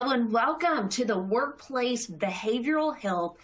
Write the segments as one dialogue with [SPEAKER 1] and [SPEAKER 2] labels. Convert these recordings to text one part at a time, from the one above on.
[SPEAKER 1] And welcome to the Workplace Behavioral Health,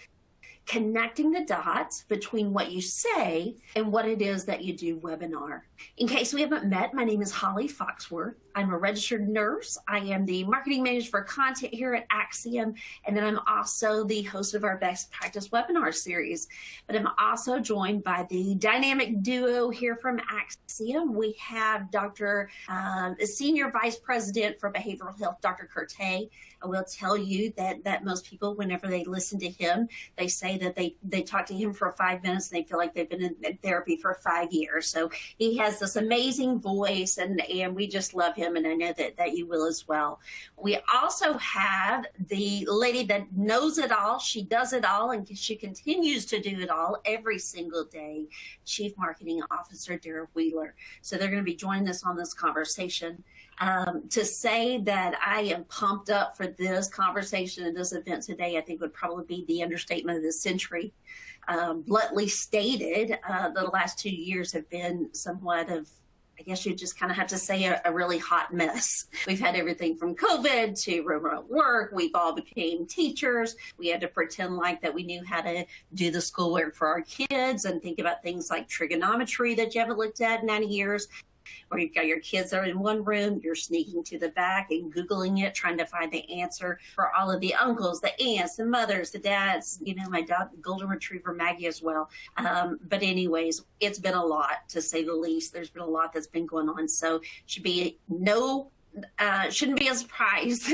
[SPEAKER 1] connecting the dots between what you say and what it is that you do webinar. In case we haven't met, my name is Holly Foxworth. I'm a registered nurse. I am the marketing manager for content here at Axiom, and then I'm also the host of our Best Practice webinar series. But I'm also joined by the dynamic duo here from Axiom. We have the Senior Vice President for Behavioral Health, Dr. Kertay. I will tell you that most people, whenever they listen to him, they say that they talk to him for 5 minutes and they feel like they've been in therapy for 5 years. So he has this amazing voice, and we just love him, and I know that you will as well. We also have the lady that knows it all. She does it all, and she continues to do it all every single day, Chief Marketing Officer Dara Wheeler. So they're going to be joining us on this conversation. To say that I am pumped up for this conversation and this event today, I think would probably be the understatement of the century. Bluntly stated, the last 2 years have been somewhat of, I guess you just kind of have to say, a really hot mess. We've had everything from COVID to remote work. We've all became teachers. We had to pretend like that we knew how to do the schoolwork for our kids and think about things like trigonometry that you haven't looked at in 90 years. Or you've got your kids are in one room, you're sneaking to the back and Googling it, trying to find the answer for all of the uncles, the aunts, the mothers, the dads, my dog, golden retriever Maggie as well. But anyways, it's been a lot, to say the least. There's been a lot that's been going on. So shouldn't be a surprise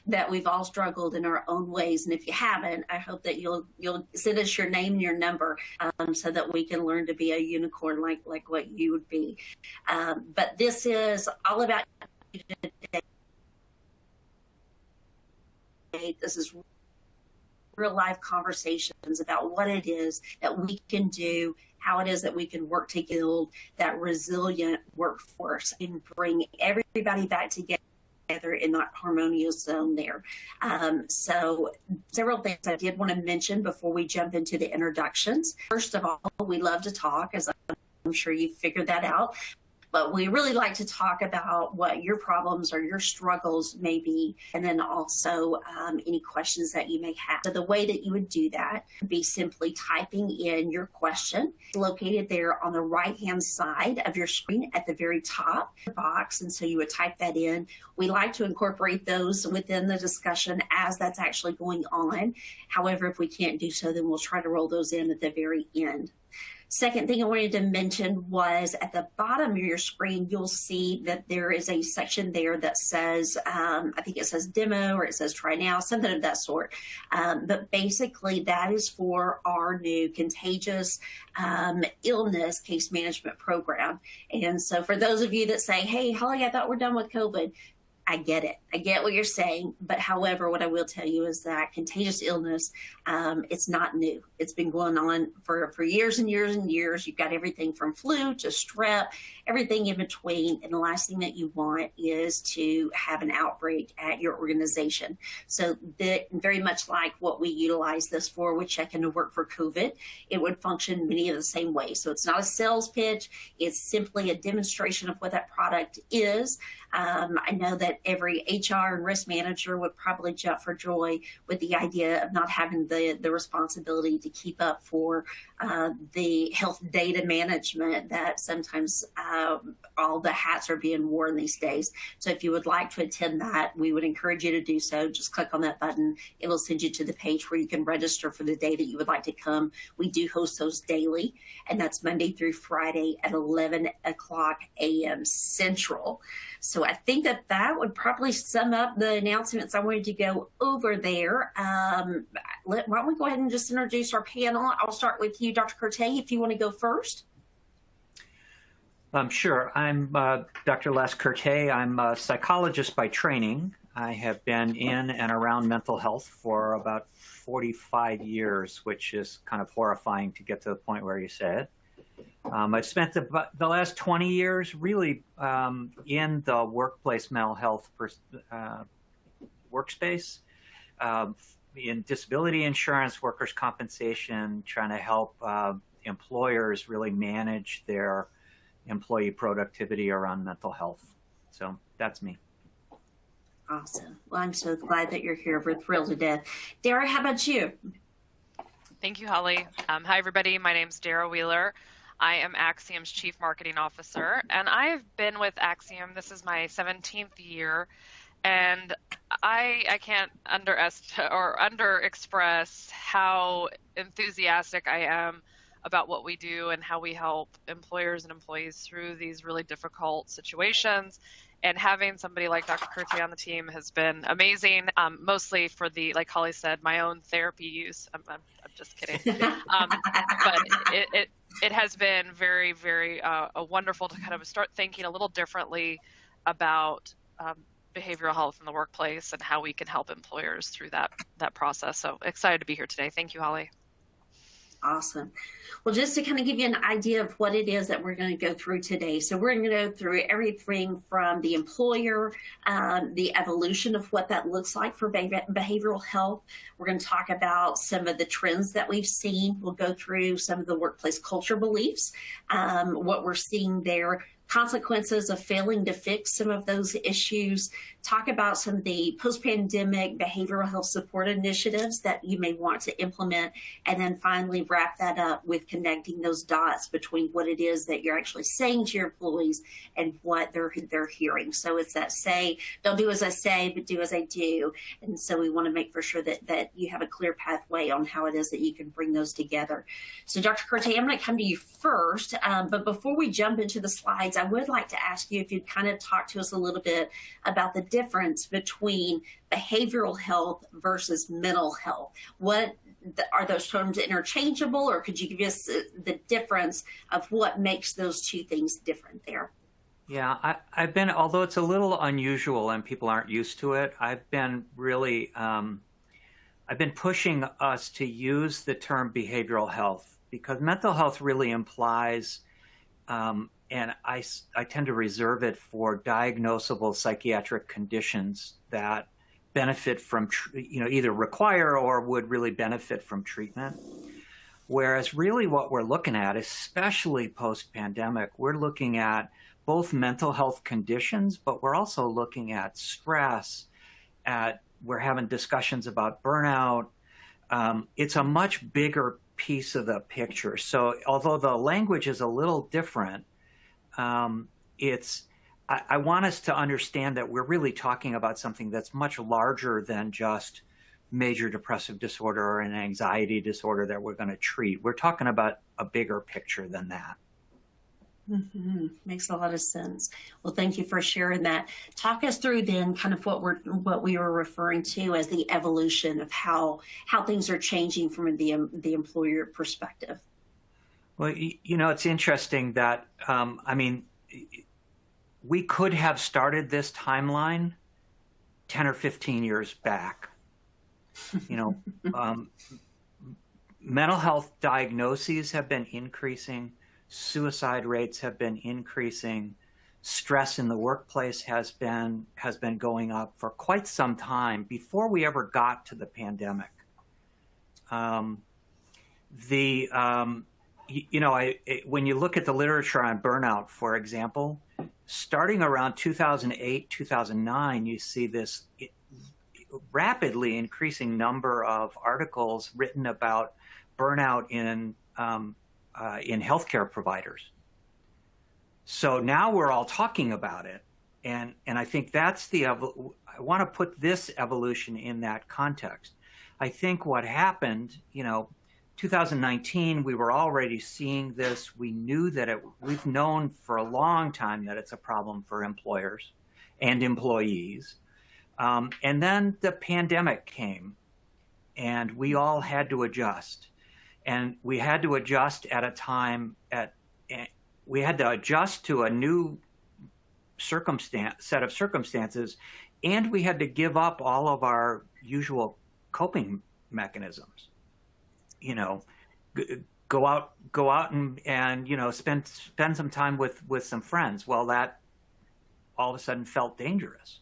[SPEAKER 1] that we've all struggled in our own ways. And if you haven't, I hope that you'll send us your name and your number so that we can learn to be a unicorn like what you would be. But this is all about you today. This is real life conversations about what it is that we can do, how it is that we can work to build that resilient workforce and bring everybody back together in that harmonious zone there. So several things I did want to mention before we jump into the introductions. First of all, we love to talk, as I'm sure you figured that out. But we really like to talk about what your problems or your struggles may be, and then also any questions that you may have. So the way that you would do that would be simply typing in your question. It's located there on the right-hand side of your screen at the very top of the box, and so you would type that in. We like to incorporate those within the discussion as that's actually going on. However, if we can't do so, then we'll try to roll those in at the very end. Second thing I wanted to mention was at the bottom of your screen, you'll see that there is a section there that says, I think it says demo or it says try now, something of that sort. But basically that is for our new contagious illness case management program. And so for those of you that say, hey, Holly, I thought we're done with COVID. I get it. I get what you're saying. But however, what I will tell you is that contagious illness, it's not new. It's been going on for years and years and years. You've got everything from flu to strep, everything in between. And the last thing that you want is to have an outbreak at your organization. So very much like what we utilize this for with Check Into Work for COVID, it would function many of the same ways. So it's not a sales pitch. It's simply a demonstration of what that product is. I know that every HR and risk manager would probably jump for joy with the idea of not having the responsibility to keep up for the health data management that sometimes all the hats are being worn these days. So if you would like to attend that, we would encourage you to do so. Just click on that button. It will send you to the page where you can register for the day that you would like to come. We do host those daily, and that's Monday through Friday at 11 o'clock a.m. Central. So I think that would probably sum up the announcements I wanted to go over there. Why don't we go ahead and just introduce our panel? I'll start with you, Dr. Kertay, if you want to go first.
[SPEAKER 2] Sure. I'm Dr. Les Kertay. I'm a psychologist by training. I have been in and around mental health for about 45 years, which is kind of horrifying to get to the point where you said. I've spent the last 20 years really in the workplace mental health workspace, in disability insurance, workers' compensation, trying to help employers really manage their employee productivity around mental health. So that's me.
[SPEAKER 1] Awesome. Well, I'm so glad that you're here. We're thrilled to death. Dara, how about you?
[SPEAKER 3] Thank you, Holly. Hi, everybody. My name's Dara Wheeler. I am Axiom's Chief Marketing Officer, and I've been with Axiom. This is my 17th year, and I can't underexpress how enthusiastic I am about what we do and how we help employers and employees through these really difficult situations. And having somebody like Dr. Kertay on the team has been amazing, mostly for the, like Holly said, my own therapy use. I'm just kidding. But it has been very, very wonderful to kind of start thinking a little differently about behavioral health in the workplace and how we can help employers through that process. So excited to be here today. Thank you, Holly.
[SPEAKER 1] Awesome. Well, just to kind of give you an idea of what it is that we're going to go through today. So we're going to go through everything from the employer, the evolution of what that looks like for behavioral health. We're going to talk about some of the trends that we've seen. We'll go through some of the workplace culture beliefs, what we're seeing there, consequences of failing to fix some of those issues, talk about some of the post-pandemic behavioral health support initiatives that you may want to implement, and then finally wrap that up with connecting those dots between what it is that you're actually saying to your employees and what they're hearing. So it's that say, don't do as I say, but do as I do. And so we want to make for sure that you have a clear pathway on how it is that you can bring those together. So Dr. Kertay, I'm going to come to you first, but before we jump into the slides, I would like to ask you if you'd kind of talk to us a little bit about the difference between behavioral health versus mental health. What are those terms interchangeable, or could you give us the difference of what makes those two things different there?
[SPEAKER 2] Yeah, I've been, although it's a little unusual and people aren't used to it, I've been really, I've been pushing us to use the term behavioral health, because mental health really implies and I tend to reserve it for diagnosable psychiatric conditions that benefit from, either require or would really benefit from treatment. Whereas really what we're looking at, especially post-pandemic, we're looking at both mental health conditions, but we're also looking at stress, we're having discussions about burnout. It's a much bigger piece of the picture. So although the language is a little different, I want us to understand that we're really talking about something that's much larger than just major depressive disorder or an anxiety disorder that we're going to treat. We're talking about a bigger picture than that.
[SPEAKER 1] Mm-hmm. Makes a lot of sense. Well, thank you for sharing that. Talk us through then kind of what we were referring to as the evolution of how things are changing from the employer perspective.
[SPEAKER 2] Well, it's interesting that, we could have started this timeline 10 or 15 years back. Mental health diagnoses have been increasing. Suicide rates have been increasing. Stress in the workplace has been going up for quite some time before we ever got to the pandemic. When you look at the literature on burnout, for example, starting around 2008, 2009, you see this rapidly increasing number of articles written about burnout in healthcare providers. So now we're all talking about it. And I think that's I want to put this evolution in that context. I think what happened, 2019, we were already seeing this. We knew that we've known for a long time that it's a problem for employers and employees. And then the pandemic came and we all had to adjust. And we had to adjust at a time we had to adjust to a new set of circumstances, and we had to give up all of our usual coping mechanisms. Go out and spend some time with some friends. Well, that all of a sudden felt dangerous,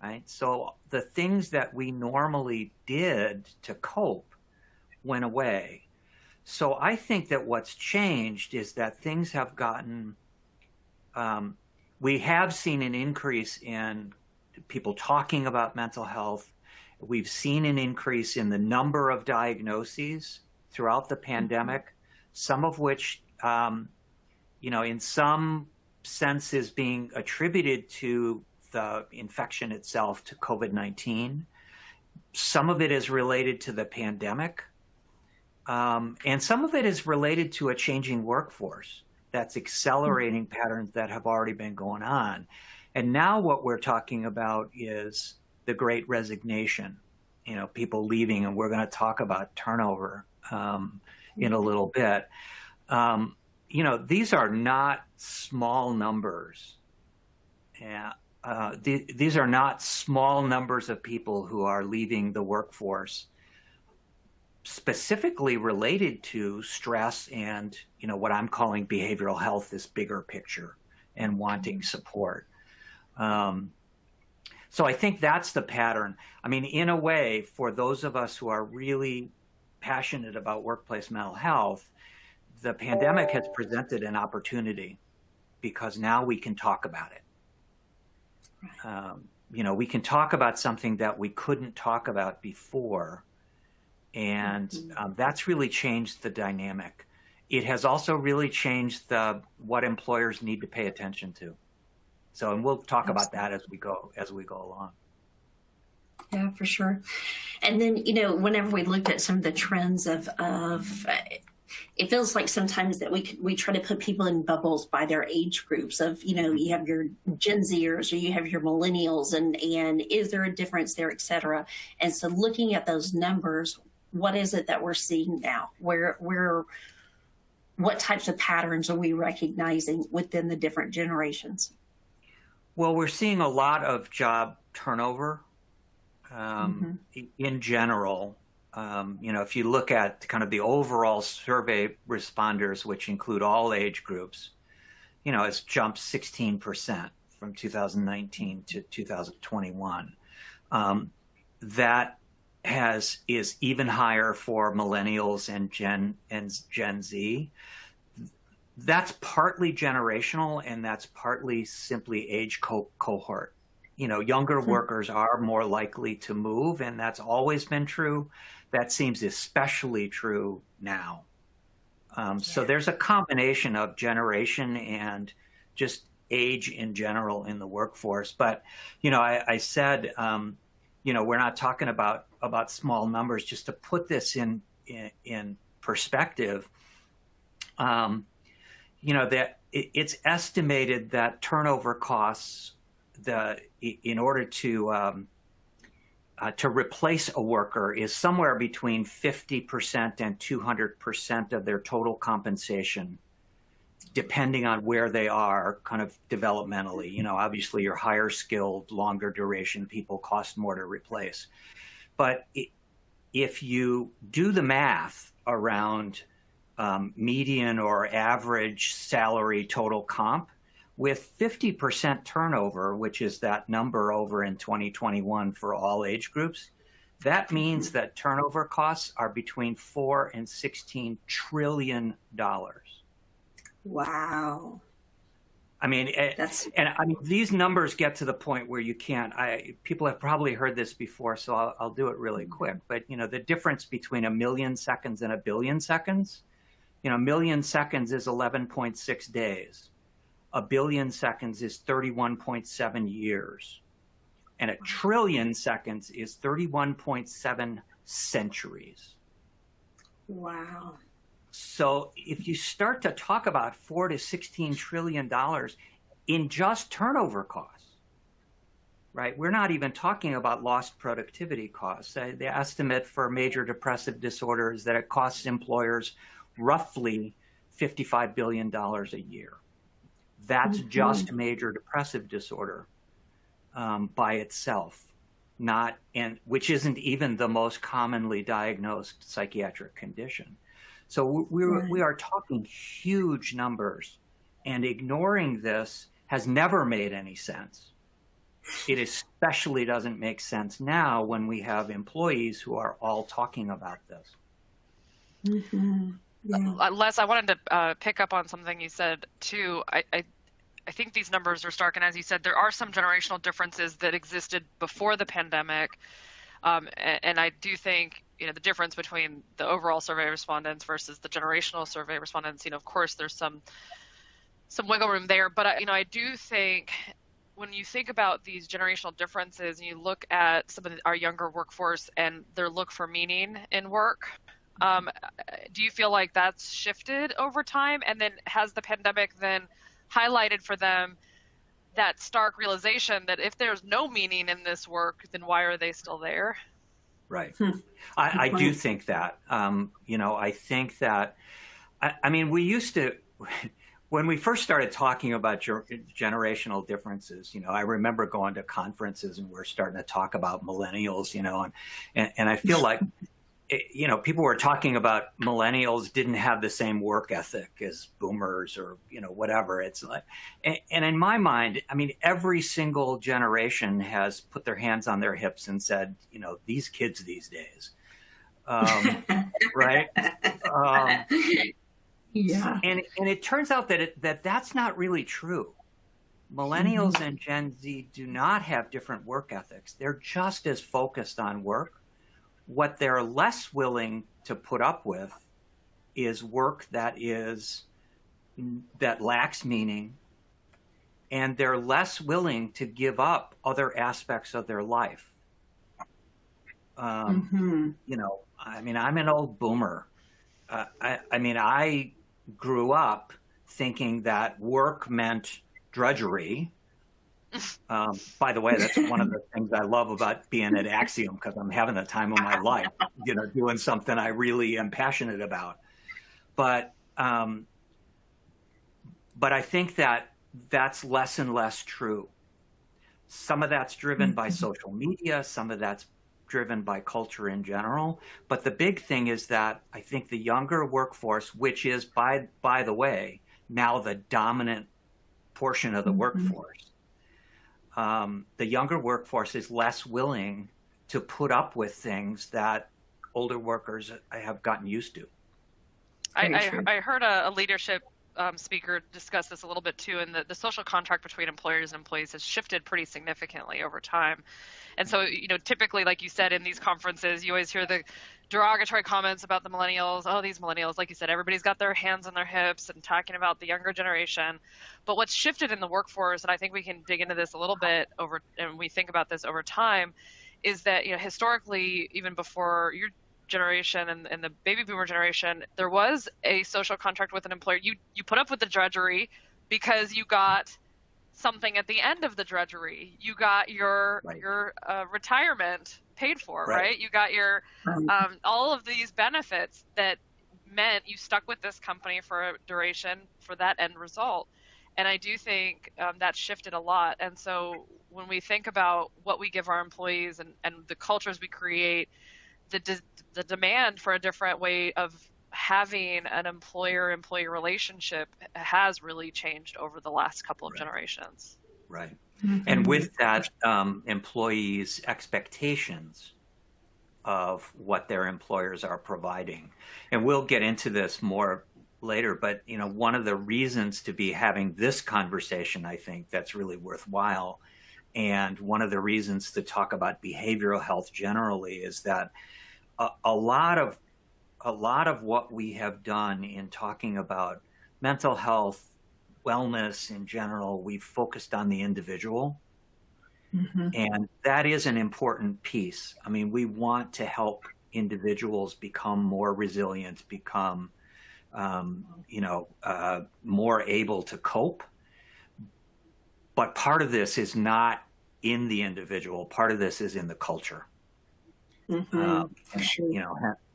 [SPEAKER 2] right? So the things that we normally did to cope went away. So I think that what's changed is that things have gotten, we have seen an increase in people talking about mental health. We've seen an increase in the number of diagnoses throughout the pandemic, some of which, in some sense is being attributed to the infection itself, to COVID-19. Some of it is related to the pandemic, and some of it is related to a changing workforce that's accelerating patterns that have already been going on. And now what we're talking about is the Great Resignation, people leaving, and we're going to talk about turnover in a little bit. These are not small numbers. These are not small numbers of people who are leaving the workforce, specifically related to stress and, what I'm calling behavioral health, this bigger picture, and wanting support. So I think that's the pattern. I mean, in a way, for those of us who are really passionate about workplace mental health, the pandemic has presented an opportunity because now we can talk about it. We can talk about something that we couldn't talk about before. And that's really changed the dynamic. It has also really changed what employers need to pay attention to. So, and we'll talk about that as we go along.
[SPEAKER 1] Yeah, for sure. And then, whenever we looked at some of the trends of it feels like sometimes that we try to put people in bubbles by their age groups of, you have your Gen Zers or you have your millennials and is there a difference there, et cetera. And so looking at those numbers, what is it that we're seeing now? What types of patterns are we recognizing within the different generations?
[SPEAKER 2] Well, we're seeing a lot of job turnover in general. If you look at kind of the overall survey responders, which include all age groups, it's jumped 16% from 2019 to 2021. That is even higher for millennials and Gen Z. That's partly generational, and that's partly simply age cohort. Younger workers are more likely to move, and that's always been true. That seems especially true now. So there's a combination of generation and just age in general in the workforce. But, I said, we're not talking about small numbers. Just to put this in perspective, that it's estimated that turnover costs in order to replace a worker is somewhere between 50% and 200% of their total compensation, depending on where they are kind of developmentally. Obviously your higher skilled, longer duration people cost more to replace. But if you do the math around median or average salary total comp, with 50% turnover, which is that number over in 2021 for all age groups, that means that turnover costs are between $4 and $16 trillion.
[SPEAKER 1] Wow.
[SPEAKER 2] I mean, these numbers get to the point where you can't. People have probably heard this before, so I'll do it really quick. But the difference between 1 million seconds and 1 billion seconds, 1 million seconds is 11.6 days. 1 billion seconds is 31.7 years. And 1 trillion seconds is 31.7 centuries.
[SPEAKER 1] Wow.
[SPEAKER 2] So if you start to talk about $4 to $16 trillion in just turnover costs, right? We're not even talking about lost productivity costs. The estimate for major depressive disorder is that it costs employers roughly $55 billion a year. That's just major depressive disorder by itself, which isn't even the most commonly diagnosed psychiatric condition. So we are talking huge numbers, and ignoring this has never made any sense. It especially doesn't make sense now when we have employees who are all talking about this.
[SPEAKER 3] Yeah. Les, I wanted to pick up on something you said too. I I think these numbers are stark. And as you said, there are some generational differences that existed before the pandemic. And I do think, the difference between the overall survey respondents versus the generational survey respondents, of course, there's some wiggle room there. But, I do think when you think about these generational differences and you look at some of our younger workforce and their look for meaning in work, do you feel like that's shifted over time? And then has the pandemic then highlighted for them that stark realization that if there's no meaning in this work, then why are they still there?
[SPEAKER 2] Right. I do think that. I think that, we used to, when we first started talking about generational differences, I remember going to conferences and we're starting to talk about millennials, and I feel like, people were talking about millennials didn't have the same work ethic as boomers or, whatever. It's like, and in my mind, every single generation has put their hands on their hips and said, these kids these days, right?
[SPEAKER 1] Yeah.
[SPEAKER 2] And it turns out that that's not really true. Millennials and Gen Z do not have different work ethics. They're just as focused on work. What they're less willing to put up with is work that lacks meaning, and they're less willing to give up other aspects of their life. I'm an old boomer. I grew up thinking that work meant drudgery. By the way, that's one of the things I love about being at Axiom, because I'm having the time of my life, doing something I really am passionate about. But I think that that's less and less true. Some of that's driven by social media, some of that's driven by culture in general. But the big thing is that I think the younger workforce, which is, by the way, now the dominant portion of the workforce, the younger workforce is less willing to put up with things that older workers have gotten used to.
[SPEAKER 3] I heard a leadership speaker discuss this a little bit too, and the social contract between employers and employees has shifted pretty significantly over time. And so, typically, like you said, in these conferences, you always hear the derogatory comments about the millennials. Oh, these millennials, like you said, everybody's got their hands on their hips and talking about the younger generation. But what's shifted in the workforce, and I think we can dig into this a little bit and we think about this over time, is that, historically, even before your generation and the baby boomer generation, there was a social contract with an employer. You put up with the drudgery because you got something at the end of the drudgery. You got your retirement paid for, right? You got your all of these benefits that meant you stuck with this company for a duration for that end result. And I do think that shifted a lot. And so when we think about what we give our employees and the cultures we create, the demand for a different way of having an employer-employee relationship has really changed over the last couple of generations.
[SPEAKER 2] Right. And with that, employees' expectations of what their employers are providing. And we'll get into this more later, but one of the reasons to be having this conversation, I think, that's really worthwhile, and one of the reasons to talk about behavioral health generally, is that a lot of what we have done in talking about mental health, wellness in general, we've focused on the individual. And that is an important piece. We want to help individuals become more resilient, become, more able to cope. But part of this is not in the individual. Part of this is in the culture.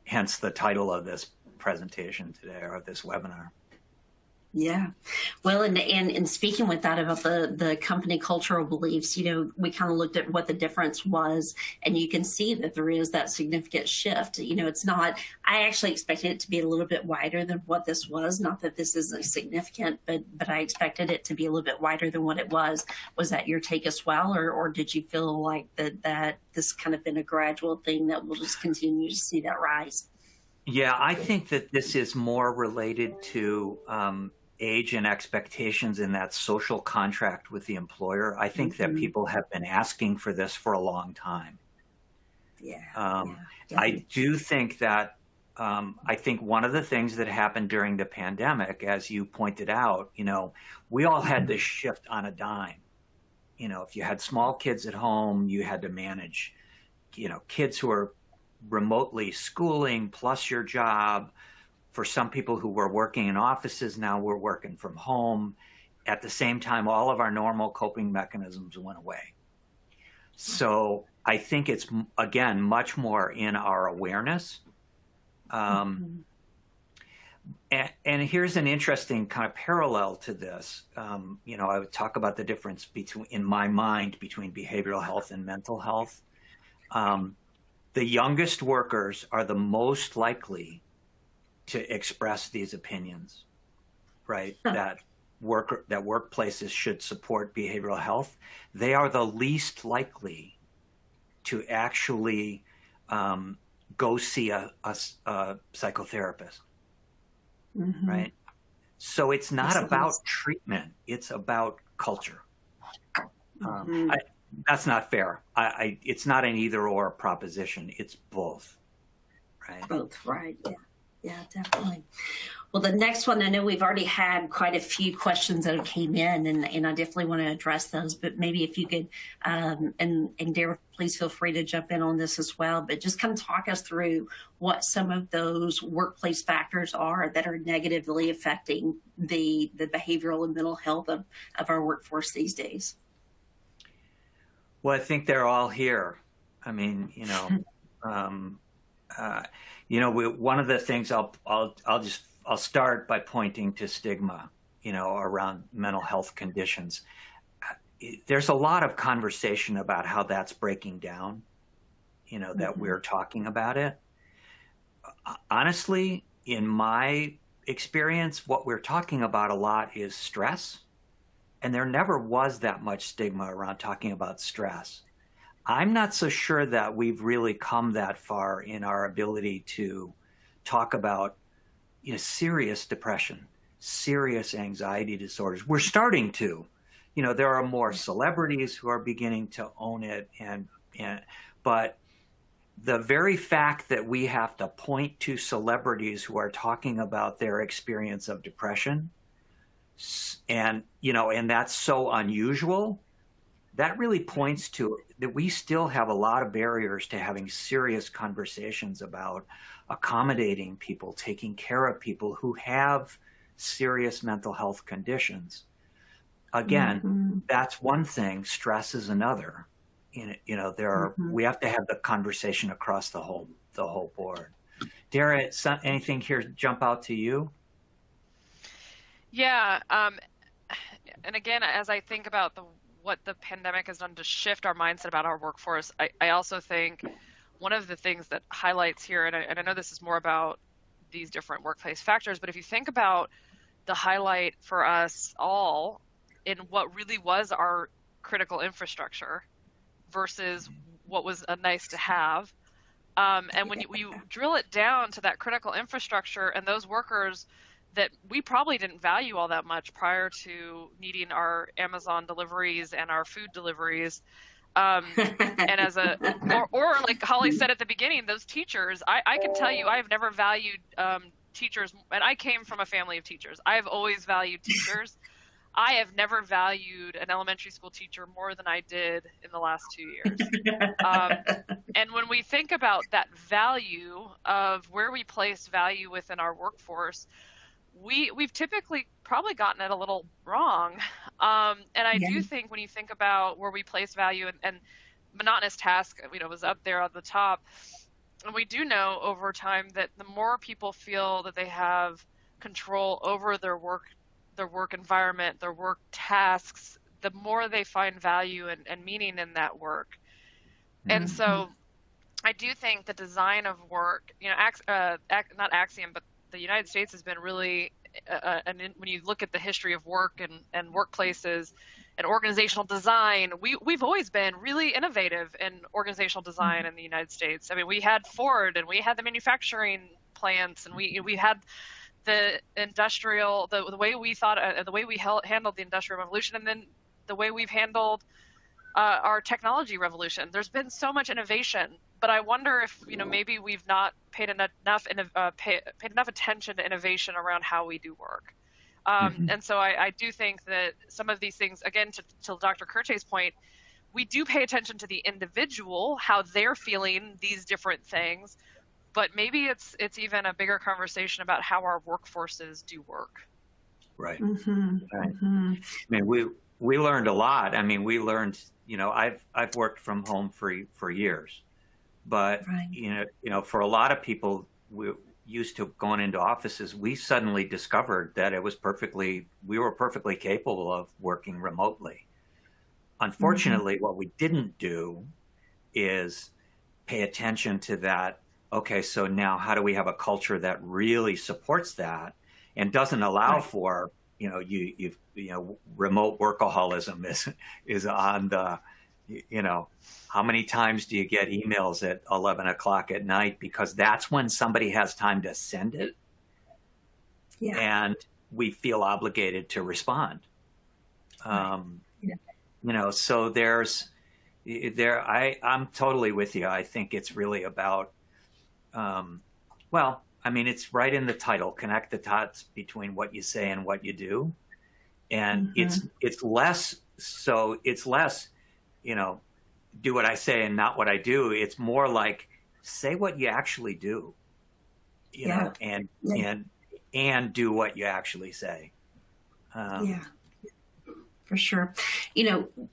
[SPEAKER 2] Hence the title of this presentation today, or this webinar.
[SPEAKER 1] Yeah. Well, and speaking with that about the company cultural beliefs, we kind of looked at what the difference was, and you can see that there is that significant shift. It's not, I actually expected it to be a little bit wider than what this was. Not that this isn't significant, but I expected it to be a little bit wider than what it was. Was that your take as well? Or did you feel like that this kind of been a gradual thing that we'll just continue to see that rise?
[SPEAKER 2] Yeah, I think that this is more related to age and expectations in that social contract with the employer. I think that people have been asking for this for a long time. I do think that I think one of the things that happened during the pandemic, as you pointed out, we all had this shift on a dime. If you had small kids at home, you had to manage, kids who are remotely schooling plus your job. For some people who were working in offices, now we're working from home. At the same time, all of our normal coping mechanisms went away. So I think it's, again, much more in our awareness. And here's an interesting kind of parallel to this. I would talk about the difference in my mind between behavioral health and mental health. The youngest workers are the most likely to express these opinions, right? That workplaces should support behavioral health. They are the least likely to actually go see a psychotherapist, right? So it's not about treatment; it's about culture. That's not fair. It's not an either-or proposition. It's both, right?
[SPEAKER 1] Both, right? Yeah, definitely. Well, the next one, I know we've already had quite a few questions that came in, and I definitely want to address those. But maybe if you could, and Dara, please feel free to jump in on this as well. But just kind of talk us through what some of those workplace factors are that are negatively affecting the behavioral and mental health of our workforce these days.
[SPEAKER 2] Well, I think they're all here. I mean, one of the things I'll start by pointing to stigma, around mental health conditions. There's a lot of conversation about how that's breaking down, that we're talking about it. Honestly, in my experience, what we're talking about a lot is stress. And there never was that much stigma around talking about stress. I'm not so sure that we've really come that far in our ability to talk about serious depression, serious anxiety disorders. We're starting to. There are more celebrities who are beginning to own it, but the very fact that we have to point to celebrities who are talking about their experience of depression, and that's so unusual, that really points to that we still have a lot of barriers to having serious conversations about accommodating people, taking care of people who have serious mental health conditions. Again, that's one thing. Stress is another. We have to have the conversation across the whole board. Dara, anything here jump out to you?
[SPEAKER 3] Yeah, and again, as I think about what the pandemic has done to shift our mindset about our workforce, I also think one of the things that highlights here, and I know this is more about these different workplace factors, but if you think about the highlight for us all in what really was our critical infrastructure versus what was a nice to have, and when you drill it down to that critical infrastructure and those workers that we probably didn't value all that much prior to needing our Amazon deliveries and our food deliveries. And as or like Holly said at the beginning, those teachers, I can tell you, I've never valued teachers, and I came from a family of teachers. I have always valued teachers. I have never valued an elementary school teacher more than I did in the last 2 years. And when we think about that value of where we place value within our workforce, we've typically probably gotten it a little wrong. And I do think when you think about where we place value and monotonous task, was up there at the top. And we do know over time that the more people feel that they have control over their work environment, their work tasks, the more they find value and meaning in that work. And so I do think the design of work, not Axiom, but the United States has been really, when you look at the history of work and workplaces and organizational design, we've always been really innovative in organizational design in the United States. I mean, we had Ford and we had the manufacturing plants and we had the way we thought, the way we handled the Industrial Revolution, and then the way we've handled our technology revolution. There's been so much innovation, but I wonder if maybe we've not paid enough attention to innovation around how we do work. And so I do think that some of these things, again, to Dr. Kertay's point, we do pay attention to the individual, how they're feeling these different things, but maybe it's even a bigger conversation about how our workforces do work.
[SPEAKER 2] Right. Right. I mean, we learned a lot. I mean, we learned, I've worked from home for years, but for a lot of people, we used to going into offices, we suddenly discovered that we were perfectly capable of working remotely. Unfortunately, what we didn't do is pay attention to that. Okay, so now how do we have a culture that really supports that and doesn't allow for, remote workaholism is on the, how many times do you get emails at 11 o'clock at night because that's when somebody has time to send it? Yeah. And we feel obligated to respond. So I'm totally with you. I think it's really about, it's right in the title, connect the dots between what you say and what you do. And it's less, do what I say and not what I do. It's more like say what you actually do, and do what you actually say.
[SPEAKER 1] For sure.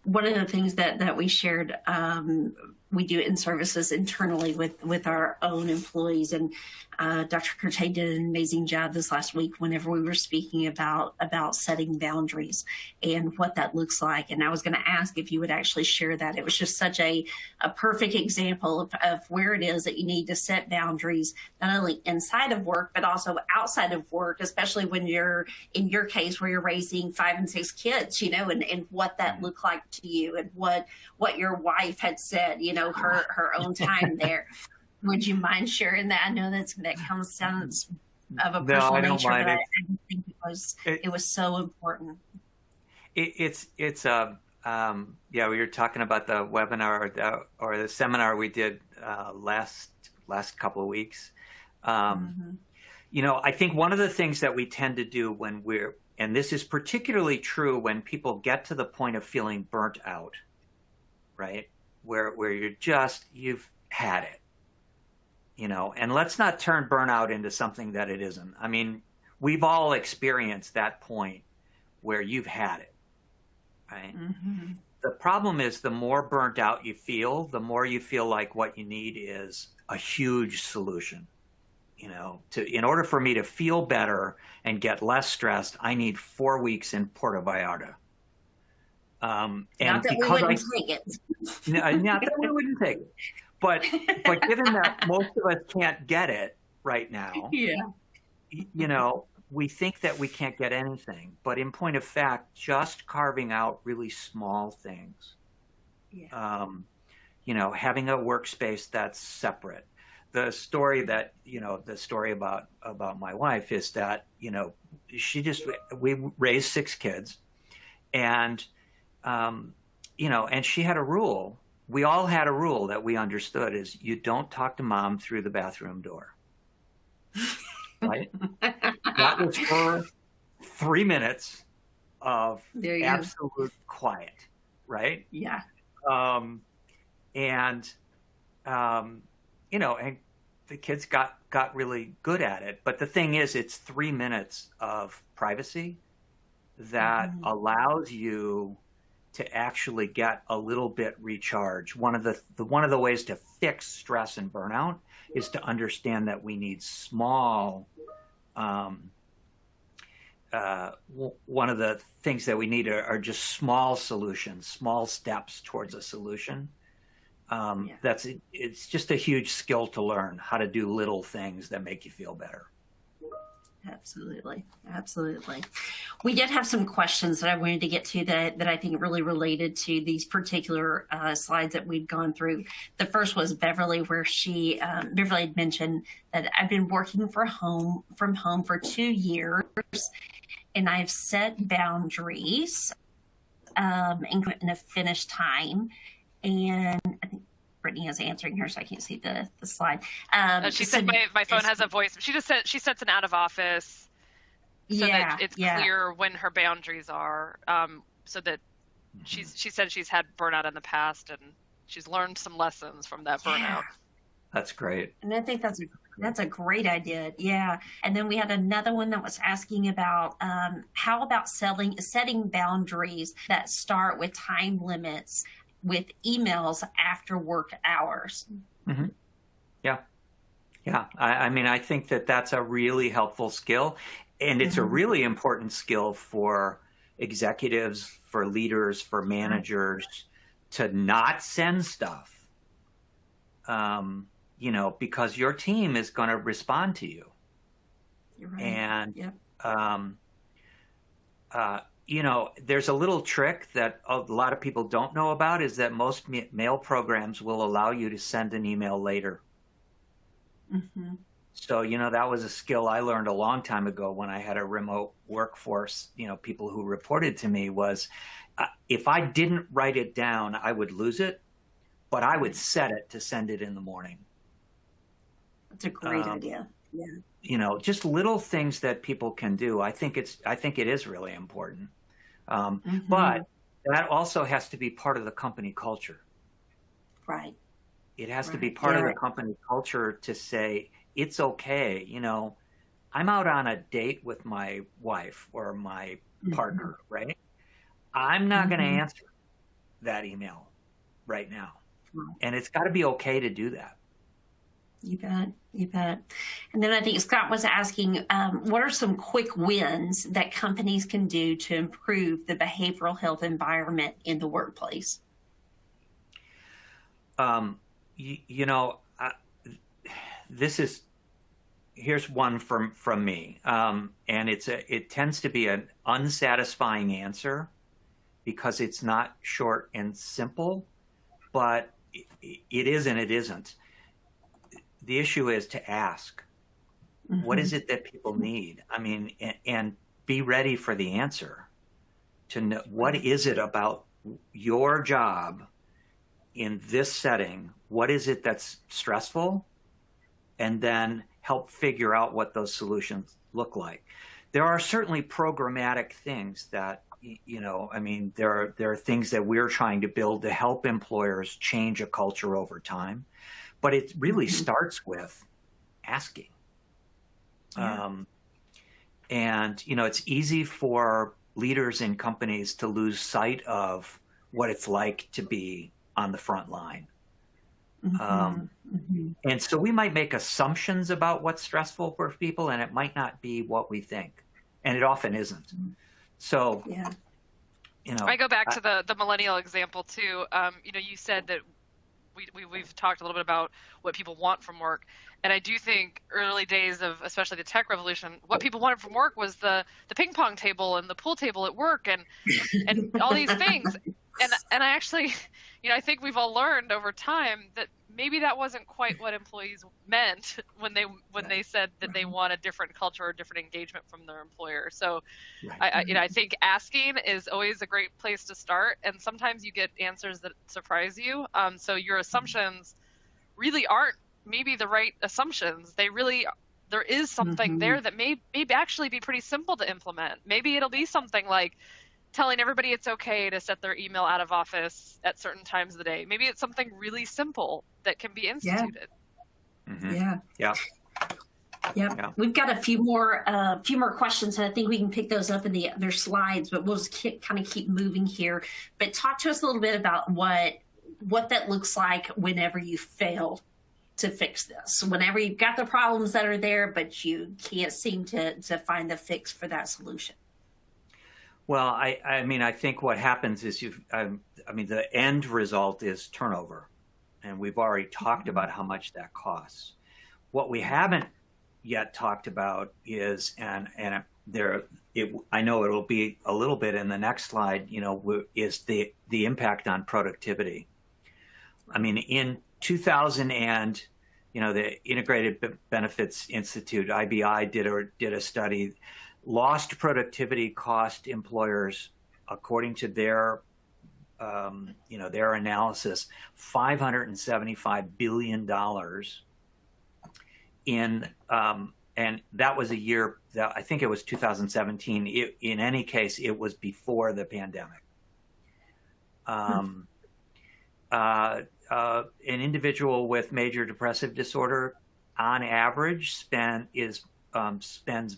[SPEAKER 1] One of the things that we shared, we do in services internally with our own employees. And Dr. Kertay did an amazing job this last week whenever we were speaking about setting boundaries and what that looks like. And I was going to ask if you would actually share that. It was just such a perfect example of where it is that you need to set boundaries, not only inside of work, but also outside of work, especially when you're, in your case, where you're raising 5 and 6 kids, and what that looked like to you and what your wife had said, her own time there. Would you mind sharing that? I know that comes down of a personal nature, but I think it was so important.
[SPEAKER 2] We were talking about the webinar or the seminar we did last couple of weeks. I think one of the things that we tend to do and this is particularly true when people get to the point of feeling burnt out, right? Where you've had it, and let's not turn burnout into something that it isn't. I mean, we've all experienced that point where you've had it, right? The problem is the more burnt out you feel, the more you feel like what you need is a huge solution. In order for me to feel better and get less stressed, I need 4 weeks in Puerto Vallarta.
[SPEAKER 1] Not that we wouldn't take it.
[SPEAKER 2] Not that we wouldn't take it. But given that most of us can't get it right now, we think that we can't get anything. But in point of fact, just carving out really small things, having a workspace that's separate. The story about my wife is that, we raised 6 kids and, and she had a rule. We all had a rule that we understood is you don't talk to mom through the bathroom door. Right? That was for 3 minutes of absolute quiet. Right?
[SPEAKER 1] Yeah.
[SPEAKER 2] And the kids got really good at it. But the thing is, it's 3 minutes of privacy that allows you to actually get a little bit recharged. One of the ways to fix stress and burnout is to understand that we need small. One of the things that we need are just small solutions, small steps towards a solution. It's just a huge skill to learn how to do little things that make you feel better.
[SPEAKER 1] Absolutely. Absolutely. We did have some questions that I wanted to get to that I think really related to these particular slides that we've gone through. The first was Beverly, where Beverly had mentioned that I've been working from home for 2 years, and I've set boundaries in a finish time. And I think Brittany is answering her, so I can't see the slide.
[SPEAKER 3] She said my phone has a voice. She just said she sets an out of office so that it's clear when her boundaries are. So that she said she's had burnout in the past and she's learned some lessons from that burnout.
[SPEAKER 2] That's great.
[SPEAKER 1] And I think that's a great idea. Yeah. And then we had another one that was asking about how about setting boundaries that start with time limits with emails after work hours.
[SPEAKER 2] Mm-hmm. Yeah. I mean, I think that's a really helpful skill, and it's a really important skill for executives, for leaders, for managers to not send stuff, because your team is going to respond to you.
[SPEAKER 1] You're right.
[SPEAKER 2] And, there's a little trick that a lot of people don't know about, is that most mail programs will allow you to send an email later.
[SPEAKER 1] Mm-hmm.
[SPEAKER 2] So, that was a skill I learned a long time ago when I had a remote workforce. People who reported to me was, if I didn't write it down, I would lose it, but I would set it to send it in the morning.
[SPEAKER 1] That's a great idea. Yeah.
[SPEAKER 2] Just little things that people can do. I think it is really important. But that also has to be part of the company culture.
[SPEAKER 1] Right.
[SPEAKER 2] It has to be part of the company culture to say, it's okay. I'm out on a date with my wife or my partner, right? I'm not going to answer that email right now. And it's got to be okay to do that.
[SPEAKER 1] You bet. And then I think Scott was asking, what are some quick wins that companies can do to improve the behavioral health environment in the workplace?
[SPEAKER 2] Here's one from me, and it tends to be an unsatisfying answer because it's not short and simple, but it is and it isn't. The issue is to ask, what is it that people need? I mean, and be ready for the answer to know, what is it about your job in this setting? What is it that's stressful? And then help figure out what those solutions look like. There are certainly programmatic things that, there are things that we're trying to build to help employers change a culture over time. But it really starts with asking. Yeah. It's easy for leaders in companies to lose sight of what it's like to be on the front line. And so we might make assumptions about what's stressful for people, and it might not be what we think. And it often isn't. So,
[SPEAKER 3] I go back to the millennial example too. You said that we've talked a little bit about what people want from work. And I do think early days of especially the tech revolution, what people wanted from work was the ping pong table and the pool table at work and all these things. And I actually, I think we've all learned over time that maybe that wasn't quite what employees meant when they said that they want a different culture or different engagement from their employer. So I think asking is always a great place to start. And sometimes you get answers that surprise you. So your assumptions really aren't maybe the right assumptions. There is something there that may actually be pretty simple to implement. Maybe it'll be something like telling everybody it's okay to set their email out of office at certain times of the day. Maybe it's something really simple that can be instituted.
[SPEAKER 1] Yeah. We've got a few more questions, and I think we can pick those up in the other slides, but we'll just kind of keep moving here. But talk to us a little bit about what that looks like whenever you fail to fix this, whenever you've got the problems that are there, but you can't seem to find the fix for that solution.
[SPEAKER 2] Well, I think what happens is the end result is turnover. And we've already talked about how much that costs. What we haven't yet talked about is, and there, I know it'll be a little bit in the next slide, is the impact on productivity. I mean, in 2000 and, the Integrated Benefits Institute, IBI, did a study. Lost productivity cost employers, according to their their analysis, $575 billion in, and that was a year that I think it was 2017. In any case, it was before the pandemic. An individual with major depressive disorder, on average, spends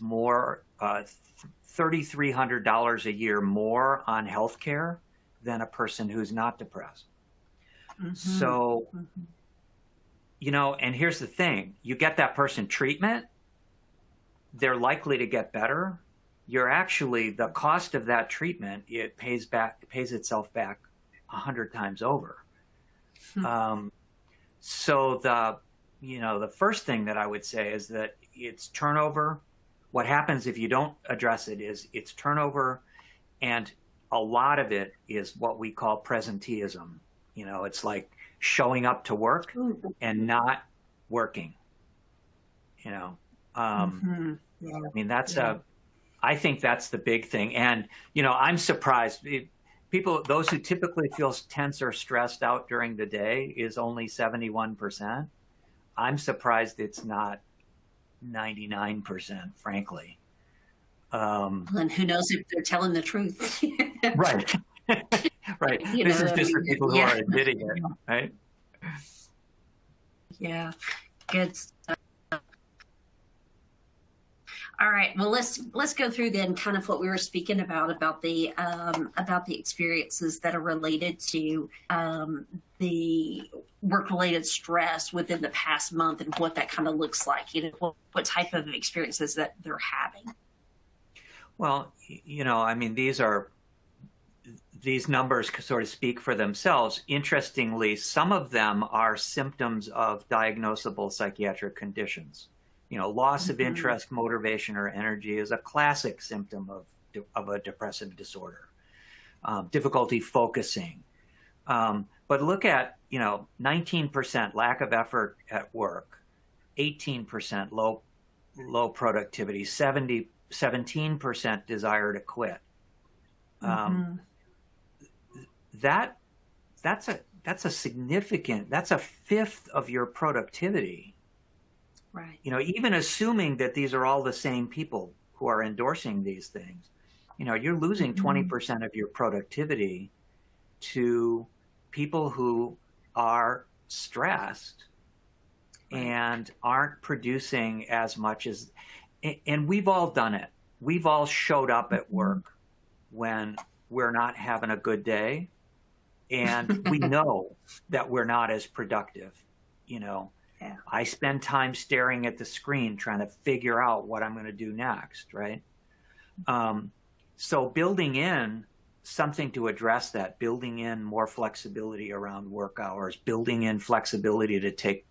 [SPEAKER 2] more, $3,300 a year more on healthcare than a person who's not depressed. So, and here's the thing: you get that person treatment, they're likely to get better. You're actually, the cost of that treatment, it pays itself back 100 times over. So the first thing that I would say is that it's turnover. What happens if you don't address it is it's turnover, and a lot of it is what we call presenteeism. It's like showing up to work and not working. I mean, I think that's the big thing. And, I'm surprised. Those who typically feel tense or stressed out during the day is only 71%. I'm surprised it's not 99%, frankly.
[SPEAKER 1] And who knows if they're telling the truth?
[SPEAKER 2] Right. Right. This is just for people who are admitting it, right? Yeah.
[SPEAKER 1] Good stuff. All right. Well, let's go through then kind of what we were speaking about the experiences that are related to the work-related stress within the past month and what that kind of looks like. What type of experiences that they're having.
[SPEAKER 2] Well, I mean, these numbers sort of speak for themselves. Interestingly, some of them are symptoms of diagnosable psychiatric conditions. Loss of interest, motivation, or energy is a classic symptom of a depressive disorder. Difficulty focusing. But look at, 19% lack of effort at work, 18% low productivity, 17% desire to quit. That's a significant, that's a fifth of your productivity.
[SPEAKER 1] Right.
[SPEAKER 2] Even assuming that these are all the same people who are endorsing these things, you're losing 20% of your productivity to people who are stressed and aren't producing as much as, and we've all done it. We've all showed up at work when we're not having a good day, and we know that we're not as productive.
[SPEAKER 1] Yeah.
[SPEAKER 2] I spend time staring at the screen trying to figure out what I'm going to do next, right? So building in something to address that, building in more flexibility around work hours, building in flexibility to take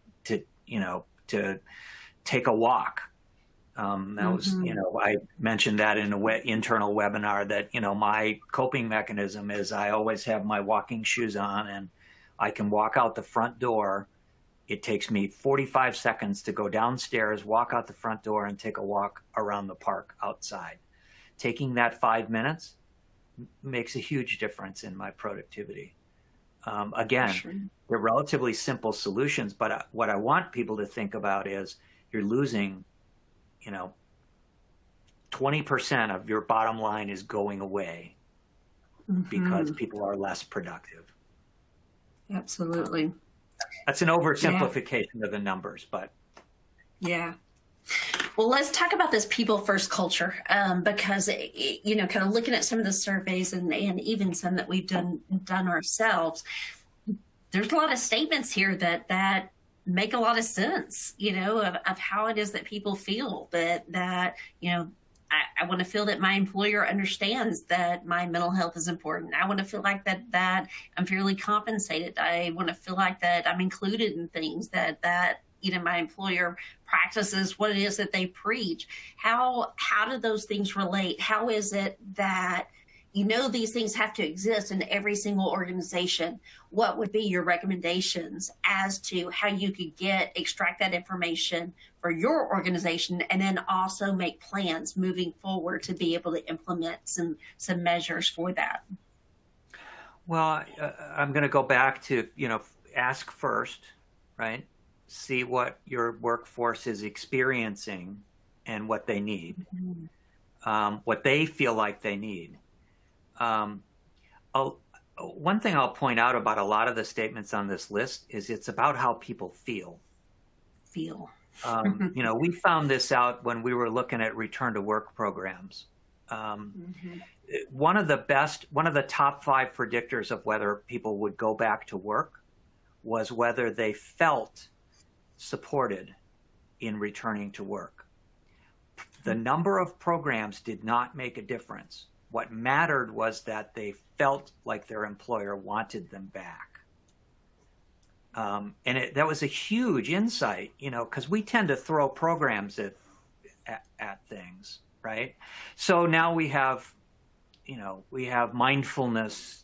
[SPEAKER 2] a walk. That was, I mentioned that in an internal webinar that, my coping mechanism is I always have my walking shoes on, and I can walk out the front door. It takes me 45 seconds to go downstairs, walk out the front door, and take a walk around the park outside. Taking that 5 minutes makes a huge difference in my productivity. Again,
[SPEAKER 1] Sure.
[SPEAKER 2] They're relatively simple solutions, but what I want people to think about is you're losing, 20% of your bottom line is going away because people are less productive.
[SPEAKER 1] Absolutely.
[SPEAKER 2] That's an oversimplification of the numbers, but.
[SPEAKER 1] Yeah. Well, let's talk about this people first culture, because, kind of looking at some of the surveys and even some that we've done ourselves, there's a lot of statements here that make a lot of sense, of how it is that people feel that I want to feel that my employer understands that my mental health is important. I want to feel like that I'm fairly compensated. I want to feel like that I'm included in things that my employer practices, what it is that they preach. How do those things relate? How is it that these things have to exist in every single organization? What would be your recommendations as to how you could extract that information for your organization, and then also make plans moving forward to be able to implement some measures for that?
[SPEAKER 2] Well, I'm going to go back to, ask first, right? See what your workforce is experiencing and what they need, what they feel like they need. One thing I'll point out about a lot of the statements on this list is it's about how people feel. We found this out when we were looking at return to work programs. One of the top 5 predictors of whether people would go back to work was whether they felt supported in returning to work. The number of programs did not make a difference. What mattered was that they felt like their employer wanted them back. And that was a huge insight, because we tend to throw programs at things, right? So now we have mindfulness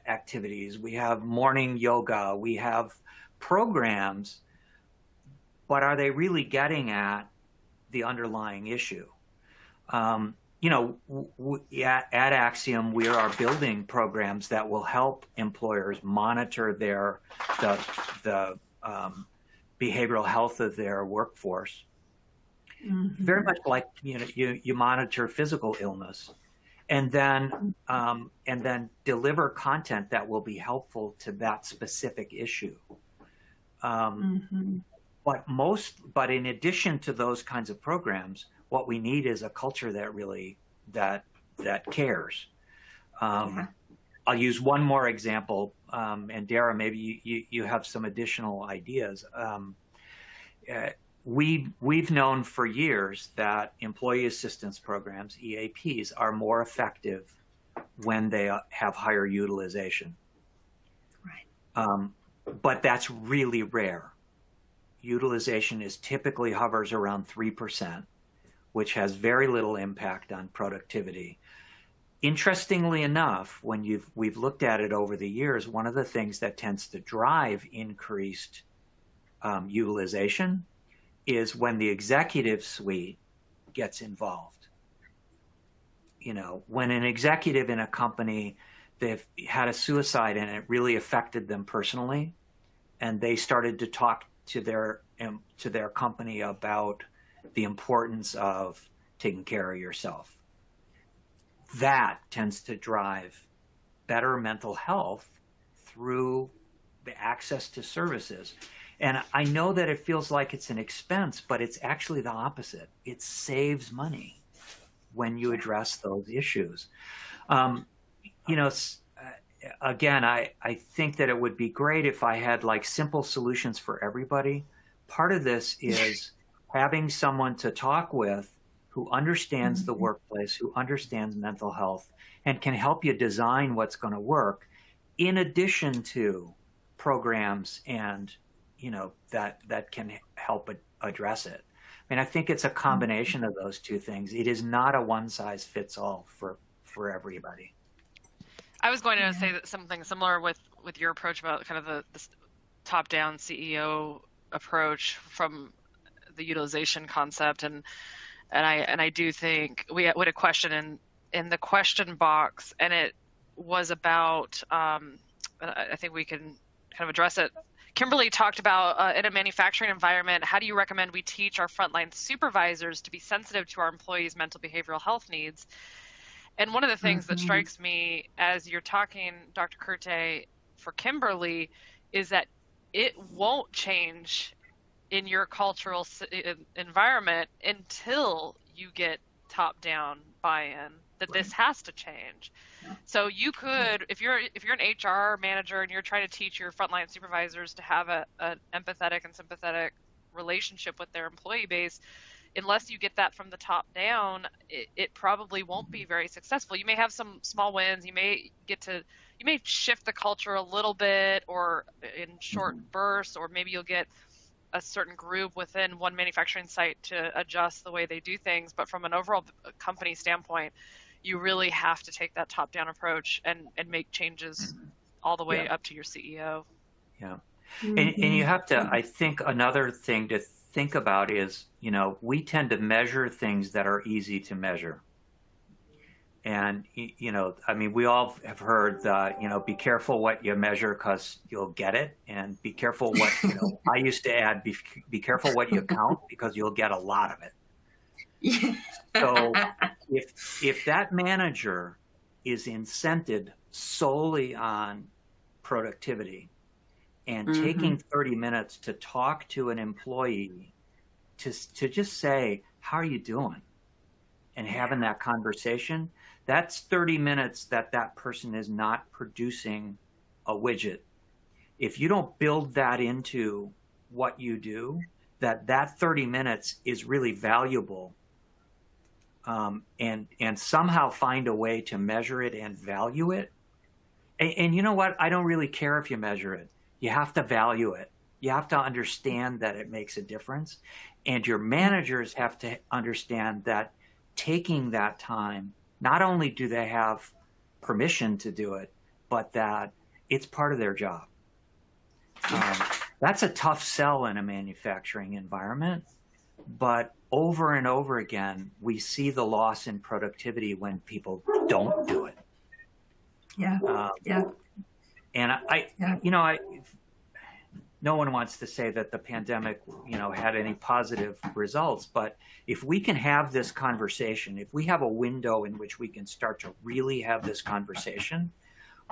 [SPEAKER 2] activities, we have morning yoga, we have programs, but are they really getting at the underlying issue? At Axiom, we are building programs that will help employers monitor the behavioral health of their workforce. Very much like you monitor physical illness, and then deliver content that will be helpful to that specific issue. But in addition to those kinds of programs, what we need is a culture that really that cares. I'll use one more example, and Dara, maybe you have some additional ideas. We've known for years that employee assistance programs, EAPs, are more effective when they have higher utilization. Right. But that's really rare. Utilization typically hovers around 3%, which has very little impact on productivity. Interestingly enough, when we've looked at it over the years, one of the things that tends to drive increased utilization is when the executive suite gets involved. When an executive in a company, they've had a suicide and it really affected them personally, and they started to talk to their company about the importance of taking care of yourself. That tends to drive better mental health through the access to services. And I know that it feels like it's an expense, but it's actually the opposite. It saves money when you address those issues. Again, I think that it would be great if I had simple solutions for everybody. Part of this is having someone to talk with who understands the workplace, who understands mental health, and can help you design what's going to work, in addition to programs and that can help address it. I think it's a combination of those two things. It is not a one size fits all for everybody.
[SPEAKER 3] I was going to say that something similar with your approach about kind of the top-down CEO approach from the utilization concept, and I do think we had a question in the question box, and it was about I think we can kind of address it. Kimberly talked about in a manufacturing environment, how do you recommend we teach our frontline supervisors to be sensitive to our employees' mental behavioral health needs? And one of the things that strikes me as you're talking, Dr. Kertay, for Kimberly, is that it won't change in your cultural environment until you get top-down buy-in, that this has to change. So you could, if you're an HR manager and you're trying to teach your frontline supervisors to have an empathetic and sympathetic relationship with their employee base, unless you get that from the top down, it probably won't be very successful. You may have some small wins. You may shift the culture a little bit, or in short bursts, or maybe you'll get a certain group within one manufacturing site to adjust the way they do things, but from an overall company standpoint, you really have to take that top-down approach and make changes all the way up to your CEO.
[SPEAKER 2] Yeah. And you have to, I think another thing to think about is, we tend to measure things that are easy to measure. And, we all have heard, be careful what you measure because you'll get it. And be careful what, I used to add, be careful what you count because you'll get a lot of it. So if that manager is incented solely on productivity and taking 30 minutes to talk to an employee to just say, how are you doing? And having that conversation, that's 30 minutes that person is not producing a widget. If you don't build that into what you do, that 30 minutes is really valuable, and somehow find a way to measure it and value it. And you know what? I don't really care if you measure it. You have to value it. You have to understand that it makes a difference. And your managers have to understand that taking that time, not only do they have permission to do it, but that it's part of their job. That's a tough sell in a manufacturing environment, but over and over again, we see the loss in productivity when people don't do it. And no one wants to say that the pandemic, had any positive results, but if we can have this conversation, if we have a window in which we can start to really have this conversation,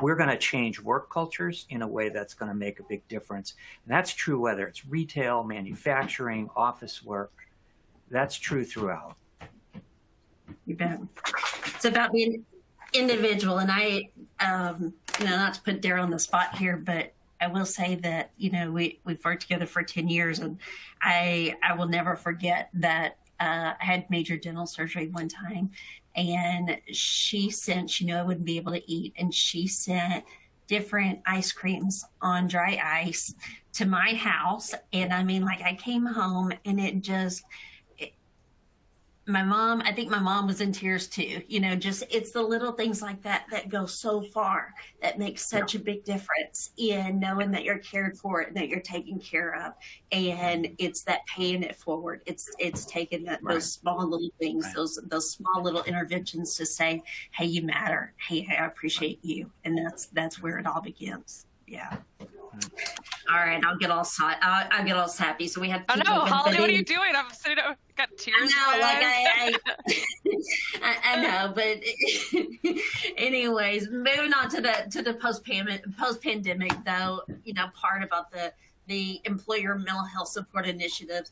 [SPEAKER 2] we're going to change work cultures in a way that's going to make a big difference. And that's true whether it's retail, manufacturing, office work. That's true throughout.
[SPEAKER 1] You bet. It's about being individual. And I, not to put Darryl on the spot here, but I will say that, we've worked together for 10 years, and I will never forget that I had major dental surgery one time, and she sent, I wouldn't be able to eat, and she sent different ice creams on dry ice to my house. And I came home and it just, I think my mom was in tears too. It's the little things like that that go so far, that makes such a big difference in knowing that you're cared for and that you're taken care of. And it's that paying it forward. It's taking those small little things, those small little interventions to say, hey, you matter. Hey, I appreciate you. And that's where it all begins. Yeah. All right, I'll get all sappy. So we have.
[SPEAKER 3] I know, Holly. What are you doing? I'm sitting up, got tears.
[SPEAKER 1] I know, I know, but anyways, moving on to the post pandemic though. Part about the employer mental health support initiatives.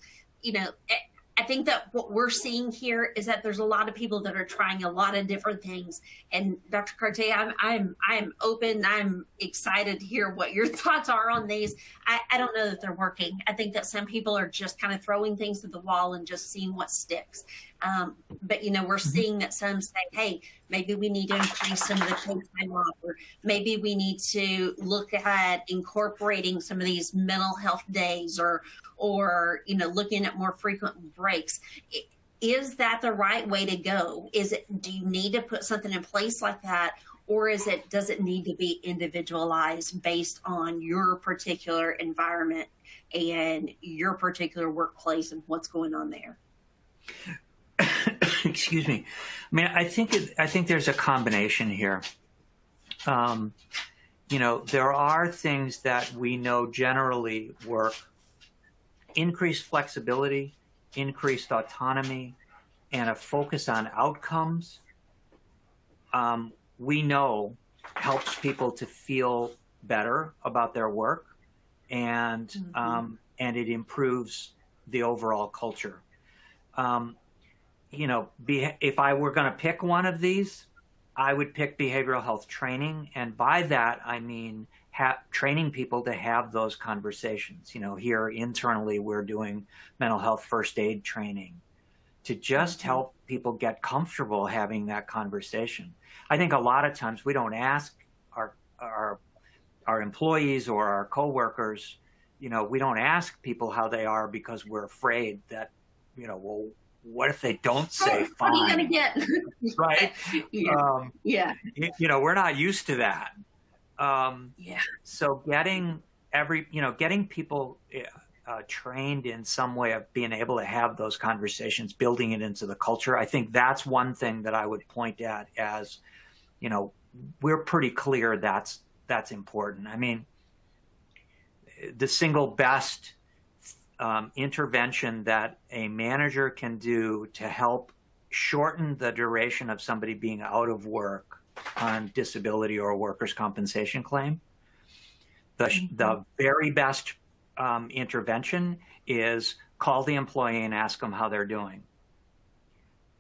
[SPEAKER 1] I think that what we're seeing here is that there's a lot of people that are trying a lot of different things. And Dr. Kertay, I'm open. I'm excited to hear what your thoughts are on these. I don't know that they're working. I think that some people are just kind of throwing things to the wall and just seeing what sticks. But we're seeing that some say, hey, maybe we need to increase some of the paid time off, or maybe we need to look at incorporating some of these mental health days, or looking at more frequent breaks. Is that the right way to go? Do you need to put something in place like that? Or does it need to be individualized based on your particular environment and your particular workplace and what's going on there?
[SPEAKER 2] Excuse me. I think there's a combination here. There are things that we know generally work. Increased flexibility, increased autonomy, and a focus on outcomes, we know helps people to feel better about their work, and it improves the overall culture. If I were going to pick one of these, I would pick behavioral health training, and by that I mean training people to have those conversations. Here internally, we're doing mental health first aid training to just help people get comfortable having that conversation. I think a lot of times we don't ask our employees or our coworkers we don't ask people how they are because we're afraid that, well, what if they don't say fine?
[SPEAKER 1] What are you going to get?
[SPEAKER 2] Right?
[SPEAKER 1] Yeah.
[SPEAKER 2] We're not used to that.
[SPEAKER 1] Yeah.
[SPEAKER 2] So getting people trained in some way of being able to have those conversations, building it into the culture, I think that's one thing that I would point at as, we're pretty clear that's important. I mean, the single best intervention that a manager can do to help shorten the duration of somebody being out of work on disability or a workers' compensation claim, the very best intervention is call the employee and ask them how they're doing.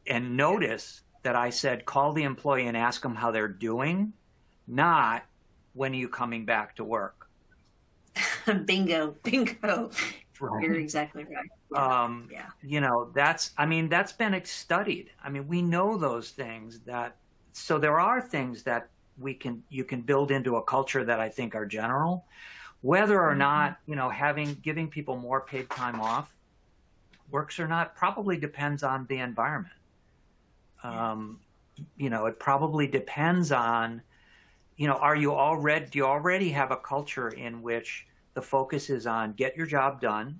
[SPEAKER 2] And notice that I said call the employee and ask them how they're doing, not when are you coming back to work.
[SPEAKER 1] Bingo.
[SPEAKER 2] Right.
[SPEAKER 1] You're exactly right.
[SPEAKER 2] That's been studied. I mean, we know those things so there are things that you can build into a culture that I think are general. Whether or not, giving people more paid time off works or not probably depends on the environment. It probably depends on, do you already have a culture in which the focus is on get your job done,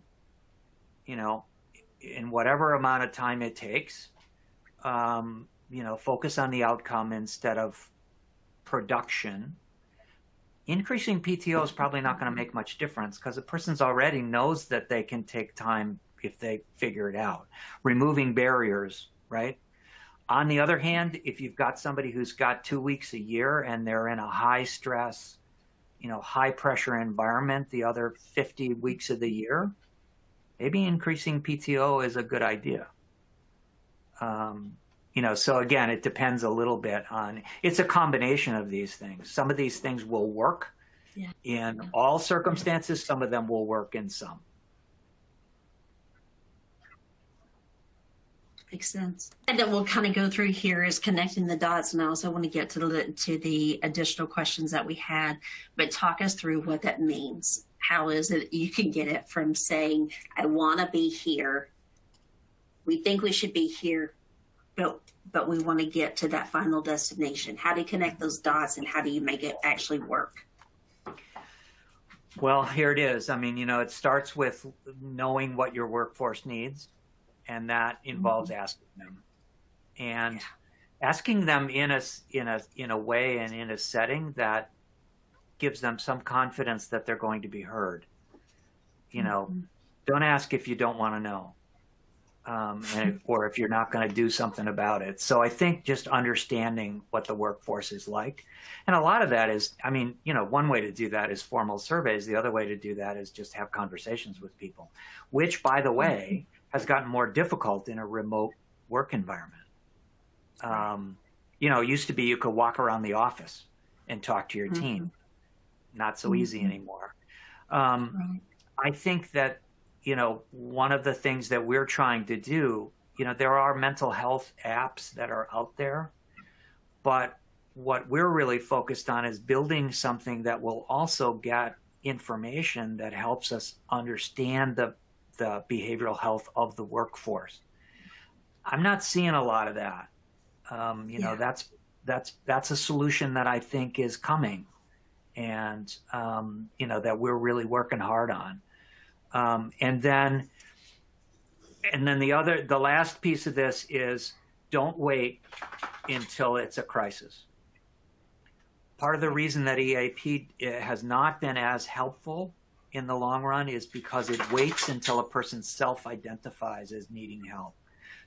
[SPEAKER 2] in whatever amount of time it takes, focus on the outcome instead of production. Increasing PTO is probably not going to make much difference because the person's already knows that they can take time if they figure it out. Removing barriers, right? On the other hand, if you've got somebody who's got 2 weeks a year and they're in a high stress, high pressure environment the other 50 weeks of the year, maybe increasing PTO is a good idea. So again, it depends a little bit on, it's a combination of these things. Some of these things will work in all circumstances. Some of them will work in some.
[SPEAKER 1] Makes sense. And then we'll kind of go through here is connecting the dots, and I also want to get to the additional questions that we had, but talk us through what that means. How is it you can get it from saying, I want to be here, we think we should be here, but we want to get to that final destination. How do you connect those dots, and how do you make it actually work?
[SPEAKER 2] Well, here it is. I mean, it starts with knowing what your workforce needs. And that involves asking them, and asking them in a way and in a setting that gives them some confidence that they're going to be heard. Don't ask if you don't want to know, or if you're not going to do something about it. So I think just understanding what the workforce is like, and a lot of that is, one way to do that is formal surveys. The other way to do that is just have conversations with people, which, by the way, has gotten more difficult in a remote work environment. It used to be you could walk around the office and talk to your team. Not so easy anymore. I think that, one of the things that we're trying to do, there are mental health apps that are out there, but what we're really focused on is building something that will also get information that helps us understand the behavioral health of the workforce. I'm not seeing a lot of that. That's a solution that I think is coming, and that we're really working hard on. And then the last piece of this is don't wait until it's a crisis. Part of the reason that EAP has not been as helpful in the long run is because it waits until a person self-identifies as needing help.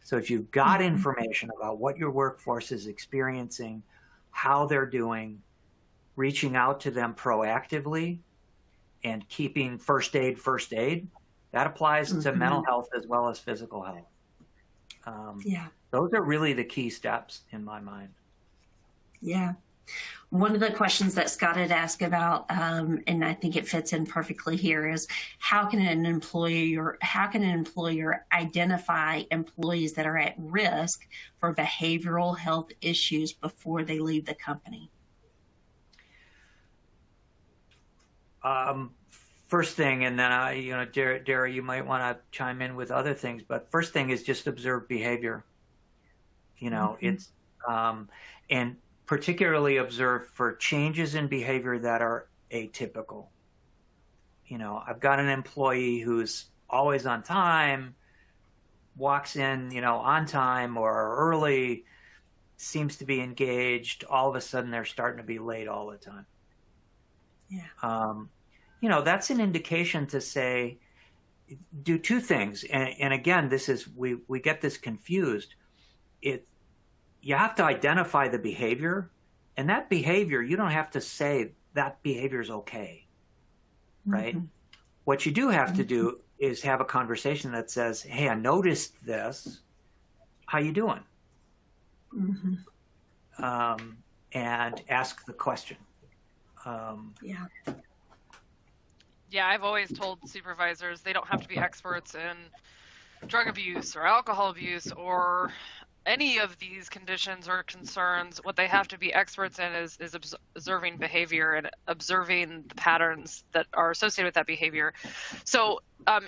[SPEAKER 2] So if you've got information about what your workforce is experiencing, how they're doing, reaching out to them proactively and keeping first aid, that applies to mental health as well as physical health. Those are really the key steps in my mind. Yeah.
[SPEAKER 1] One of the questions that Scott had asked about, and I think it fits in perfectly here, is how can an employer identify employees that are at risk for behavioral health issues before they leave the company?
[SPEAKER 2] first thing, and then Dara, you might want to chime in with other things, but first thing is just observe behavior. It's and particularly observe for changes in behavior that are atypical. I've got an employee who's always on time, walks in, on time or early, seems to be engaged. All of a sudden, they're starting to be late all the time. Yeah. That's an indication to say, do two things. And again, this is, we get this confused. You have to identify the behavior, and that behavior, you don't have to say that behavior is okay, right? Mm-hmm. What you do have to do is have a conversation that says, hey, I noticed this. How you doing? Mm-hmm. And ask the question.
[SPEAKER 3] Yeah, I've always told supervisors they don't have to be experts in drug abuse or alcohol abuse or any of these conditions or concerns. What they have to be experts in is observing behavior and observing the patterns that are associated with that behavior. So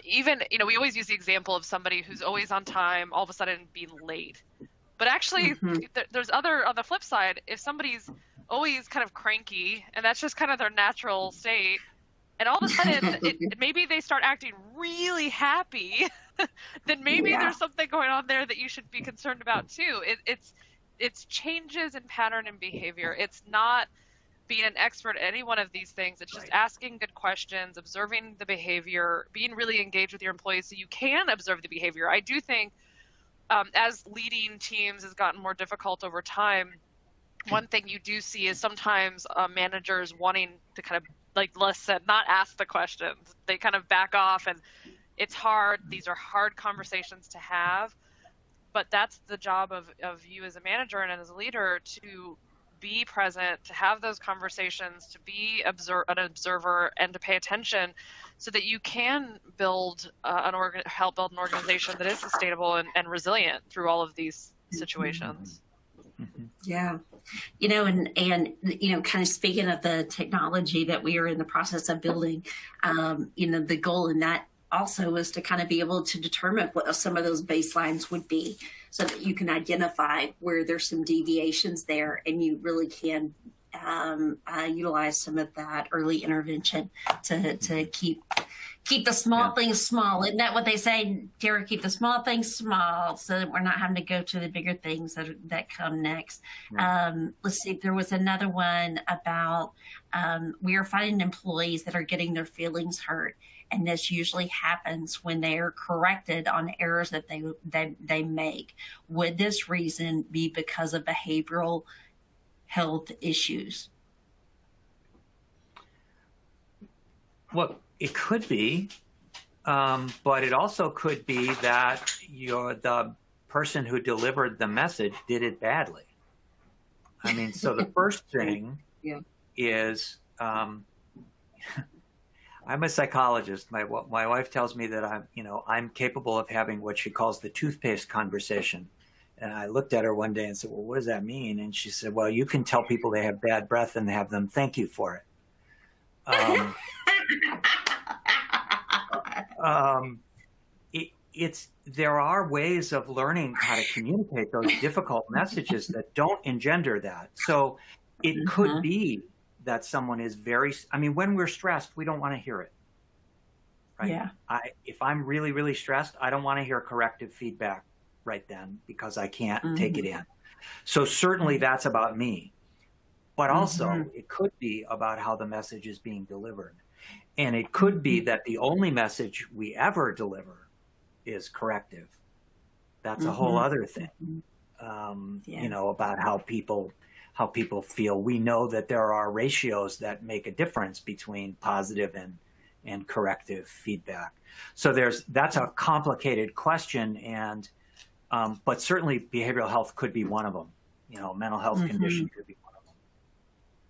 [SPEAKER 3] even, we always use the example of somebody who's always on time, all of a sudden being late. But actually, there's on the flip side, if somebody's always kind of cranky, and that's just kind of their natural state, and all of a sudden, maybe they start acting really happy, then maybe there's something going on there that you should be concerned about too. It's changes in pattern and behavior. It's not being an expert at any one of these things. It's just asking good questions, observing the behavior, being really engaged with your employees so you can observe the behavior. I do think as leading teams has gotten more difficult over time, one thing you do see is sometimes managers wanting to kind of listen, not ask the questions. They kind of back off, and it's hard. These are hard conversations to have, but that's the job of you as a manager and as a leader, to be present, to have those conversations, to be an observer, and to pay attention so that you can build help build an organization that is sustainable and resilient through all of these situations.
[SPEAKER 1] Yeah. And kind of speaking of the technology that we are in the process of building, the goal in that also is to kind of be able to determine what some of those baselines would be so that you can identify where there's some deviations there, and you really can utilize some of that early intervention to keep the small things small. Isn't that what they say, Tara? Keep the small things small so that we're not having to go to the bigger things that come next. Right. Let's see, there was another one about we are finding employees that are getting their feelings hurt. And this usually happens when they are corrected on errors that they make. Would this reason be because of behavioral health issues?
[SPEAKER 2] Well, it could be, but it also could be that the person who delivered the message did it badly. I mean, so the first thing is, I'm a psychologist. My wife tells me that I'm capable of having what she calls the toothpaste conversation. And I looked at her one day and said, well, what does that mean? And she said, well, you can tell people they have bad breath and have them thank you for it. There are ways of learning how to communicate those difficult messages that don't engender that. So it could be that someone is when we're stressed, we don't want to hear it. Right? Yeah. If I'm really, really stressed, I don't want to hear corrective feedback right then because I can't take it in. So certainly that's about me. But also it could be about how the message is being delivered. And it could be that the only message we ever deliver is corrective. That's a whole other thing, about how people feel. We know that there are ratios that make a difference between positive and corrective feedback. So that's a complicated question, and but certainly behavioral health could be one of them. Mental health condition could be one of them.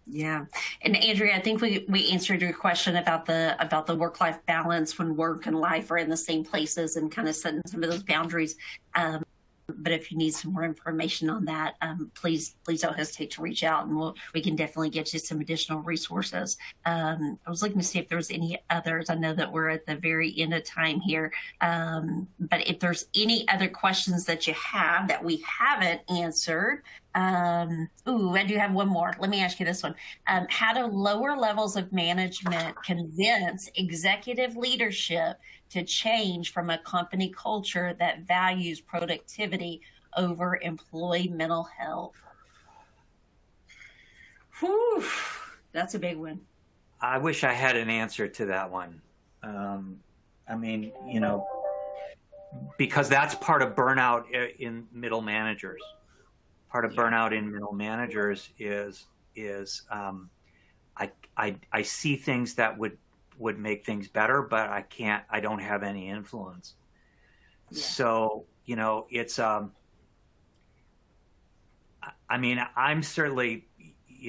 [SPEAKER 1] Yeah, and Andrea, I think we answered your question about the work-life balance when work and life are in the same places and kind of setting some of those boundaries. but if you need some more information on that, please don't hesitate to reach out, and we can definitely get you some additional resources. I was looking to see if there was any others. I know that we're at the very end of time here, but if there's any other questions that you have that we haven't answered, I do have one more. Let me ask you this one. How do lower levels of management convince executive leadership to change from a company culture that values productivity over employee mental health? Whew, that's a big one.
[SPEAKER 2] I wish I had an answer to that one. I mean, because that's part of burnout in middle managers. Part of burnout in middle managers is I see things that would make things better, but I don't have any influence. Yeah. So, it's, I mean, I'm certainly,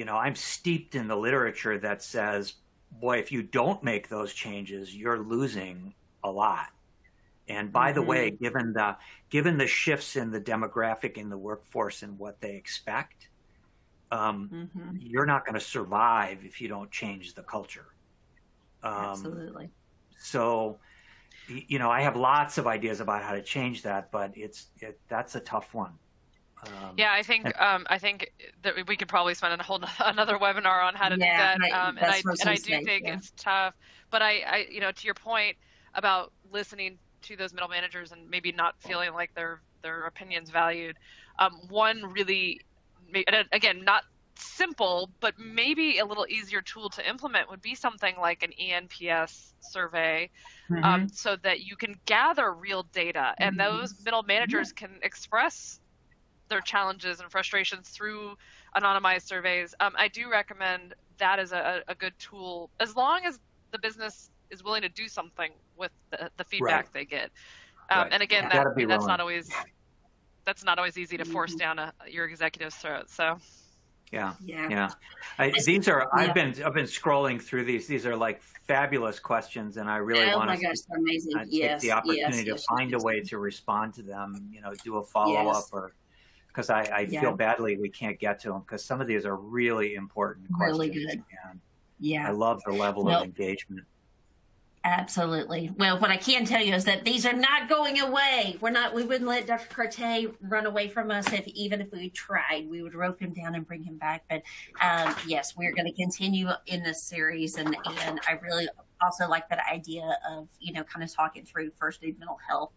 [SPEAKER 2] I'm steeped in the literature that says, boy, if you don't make those changes, you're losing a lot. And by the way, given the shifts in the demographic in the workforce and what they expect, you're not going to survive if you don't change the culture.
[SPEAKER 1] Absolutely.
[SPEAKER 2] So, I have lots of ideas about how to change that, but that's a tough one.
[SPEAKER 3] I think that we could probably spend another webinar on how to do that. I do think it's tough. But I to your point about listening to those middle managers and maybe not feeling like their opinions valued, one really, again, not simple, but maybe a little easier tool to implement would be something like an ENPS survey, so that you can gather real data, and those middle managers can express their challenges and frustrations through anonymized surveys. I do recommend that as a good tool, as long as the business is willing to do something with the feedback they get. And again, that's not always easy to force down your executive's throat. So.
[SPEAKER 2] Yeah. These are I've been scrolling through these. These are like fabulous questions, and I really want to take the opportunity to find a way to respond to them. Do a follow up, or because I feel badly we can't get to them, because some of these are really important questions.
[SPEAKER 1] Really good.
[SPEAKER 2] And I love the level of engagement.
[SPEAKER 1] Absolutely. Well, what I can tell you is that these are not going away. We wouldn't let Dr. Kertay run away from us even if we tried. We would rope him down and bring him back. But yes, we're going to continue in this series. And I really also like that idea of, kind of talking through first aid mental health.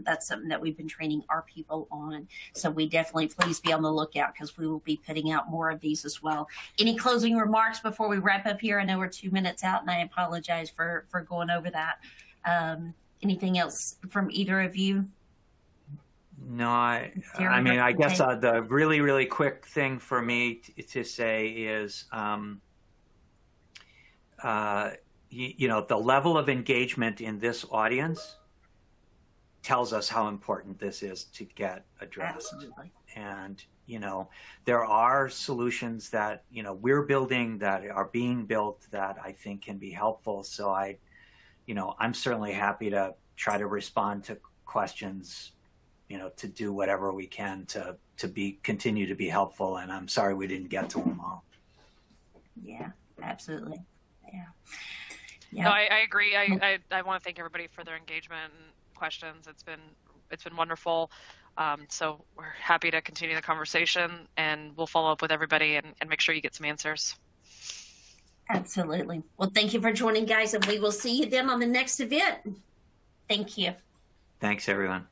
[SPEAKER 1] That's something that we've been training our people on. So we definitely, please be on the lookout, because we will be putting out more of these as well. Any closing remarks before we wrap up here? I know we're 2 minutes out, and I apologize for going over that. Anything else from either of you?
[SPEAKER 2] No, I mean, I guess the really, really quick thing for me to say is, the level of engagement in this audience tells us how important this is to get addressed.
[SPEAKER 1] Absolutely.
[SPEAKER 2] And, there are solutions that, we're building, that are being built, that I think can be helpful. So I'm certainly happy to try to respond to questions, to do whatever we can to continue to be helpful. And I'm sorry we didn't get to them all.
[SPEAKER 1] Yeah, absolutely. Yeah.
[SPEAKER 3] No, I agree. I want to thank everybody for their engagement and questions. It's been wonderful. So we're happy to continue the conversation, and we'll follow up with everybody and make sure you get some answers.
[SPEAKER 1] Absolutely. Well, thank you for joining, guys, and we will see you then on the next event. Thank you.
[SPEAKER 2] Thanks, everyone.